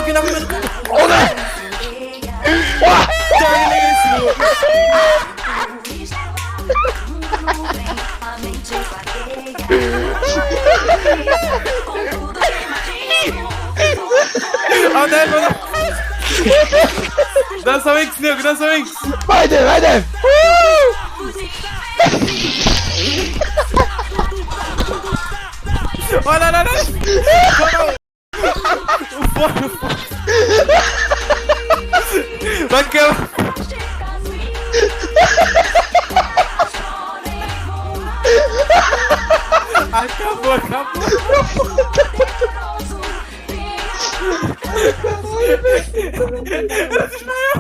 aqui na primeira. Dança Winx, nego, dança Winx. Vai, Defi, vai, Defi. Olha, olha, olha. O fone. Vai quebrar. Acabou, acabou. Ele desmaiou.